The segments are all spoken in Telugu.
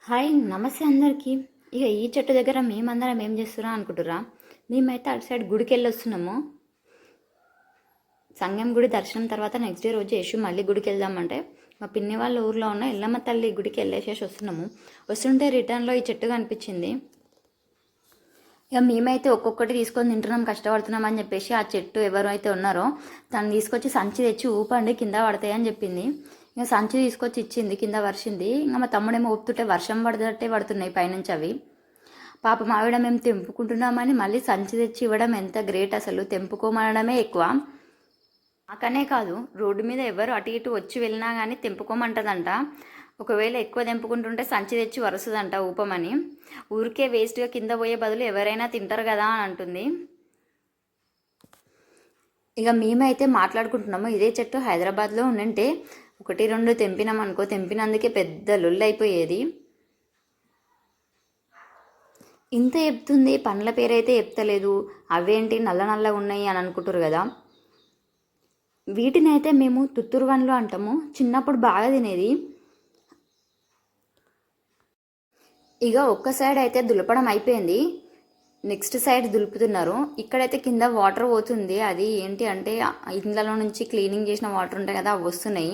హాయ్ నమస్తే అందరికీ. ఇక ఈ చెట్టు దగ్గర మేమందరం ఏం చేస్తున్నాం అనుకుంటురా? మేమైతే అటు సైడ్ గుడికి వెళ్ళి వస్తున్నాము. సంగం గుడి దర్శనం తర్వాత నెక్స్ట్ డే రోజు యశు మళ్ళీ గుడికి వెళ్దామంటే మా పిన్ని వాళ్ళ ఊర్లో ఉన్న ఎల్లమ్మ తల్లి గుడికి వెళ్ళేసేసి వస్తున్నాము. వస్తుంటే రిటర్న్లో ఈ చెట్టు కనిపించింది. ఇక మేమైతే ఒక్కొక్కటి తీసుకొని తింటున్నాం, కష్టపడుతున్నాం అని చెప్పేసి ఆ చెట్టు ఎవరైతే ఉన్నారో తను తీసుకొచ్చి సంచి తెచ్చి ఊపండి కింద పడతాయని చెప్పింది. ఇంకా సంచి తీసుకొచ్చి ఇచ్చింది, కింద వర్షింది. ఇంకా మా తమ్ముడేమో ఊపుతుంటే వర్షం పడదట్టే పడుతున్నాయి పైనుంచి అవి. పాపం ఆవిడ మేము తెంపుకుంటున్నామని మళ్ళీ సంచి తెచ్చి ఇవ్వడం ఎంత గ్రేట్ అసలు. తెంపుకోమనడమే ఎక్కువ. నాకనే కాదు, రోడ్డు మీద ఎవరు అటు ఇటు వచ్చి వెళ్ళినా కానీ తెంపుకోమంటదంట. ఒకవేళ ఎక్కువ తెంపుకుంటుంటే సంచి తెచ్చి వరుసదంట ఊపమని. ఊరికే వేస్ట్గా కింద పోయే బదులు ఎవరైనా తింటారు కదా అని అంటుంది. ఇక మేమైతే మాట్లాడుకుంటున్నాము, ఇదే చెట్టు హైదరాబాద్లో ఉండంటే 1-2 తెంపినాం అనుకో, తెంపినందుకే పెద్ద లొల్లు అయిపోయేది. ఇంత చెప్తుంది, పండ్ల పేరైతే చెప్తలేదు. అవేంటి నల్ల నల్లగా ఉన్నాయి అని అనుకుంటారు కదా. వీటిని అయితే మేము తుత్తూరు వన్లు అంటాము. చిన్నప్పుడు బాగా తినేది. ఇక ఒక్క సైడ్ అయితే దులపడం అయిపోయింది, నెక్స్ట్ సైడ్ దులుపుతున్నారు. ఇక్కడైతే కింద వాటర్ పోతుంది. అది ఏంటి అంటే ఇండ్లలో నుంచి క్లీనింగ్ చేసిన వాటర్ ఉంటాయి కదా, అవి వస్తున్నాయి.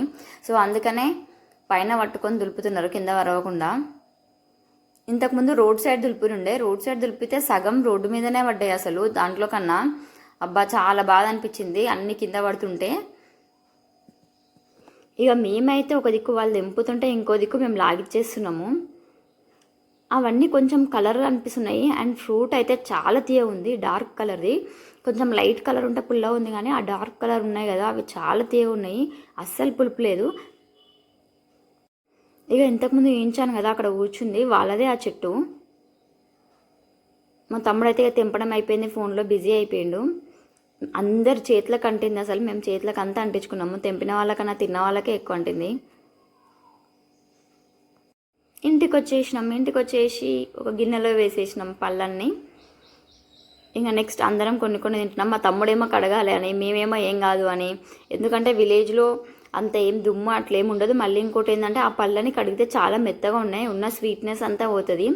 సో అందుకనే పైన పట్టుకొని దులుపుతున్నారు కింద వరవకుండా. ఇంతకుముందు రోడ్ సైడ్ దులిపినుండే, రోడ్ సైడ్ దులిపితే సగం రోడ్డు మీదనే పడ్డాయి అసలు. దాంట్లో కన్నా అబ్బా చాలా బాధ అనిపించింది అన్ని కింద పడుతుంటే. ఇక మేమైతే ఒక దిక్కు వాళ్ళు తెంపుతుంటే ఇంకో దిక్కు మేము లాగిచ్చేస్తున్నాము. అవన్నీ కొంచెం కలర్ అనిపిస్తున్నాయి. అండ్ ఫ్రూట్ అయితే చాలా తీయ ఉంది, డార్క్ కలర్ది. కొంచెం లైట్ కలర్ ఉంటే పుల్ల ఉంది, కానీ ఆ డార్క్ కలర్ ఉన్నాయి కదా అవి చాలా తీయ ఉన్నాయి, అస్సలు పులుపు లేదు. ఇక ఇంతకుముందు వేయించాను కదా అక్కడ కూర్చుంది, వాళ్ళదే ఆ చెట్టు. మా తమ్ముడైతే ఇక తెంపడం అయిపోయింది, ఫోన్లో బిజీ అయిపోయిండు. అందరు చేతులకు అంటింది అసలు. మేము చేతులకు అంతా అంటించుకున్నాము, తెంపిన వాళ్ళకన్నా తిన్న వాళ్ళకే ఎక్కువ అంటింది. ఇంటికి వచ్చేసి ఒక గిన్నెలో వేసేసినాం పళ్ళన్నీ. ఇంకా నెక్స్ట్ అందరం కొన్ని కొన్ని తింటున్నాం. మా తమ్ముడేమో కడగాలి అని, మేమేమో ఏం కాదు అని. ఎందుకంటే విలేజ్లో అంత ఏం దుమ్ము అట్లేం ఉండదు. మళ్ళీ ఇంకోటి ఏంటంటే ఆ పళ్ళని కడిగితే చాలా మెత్తగా ఉన్నాయి, ఉన్న స్వీట్నెస్ అంతా పోతుంది.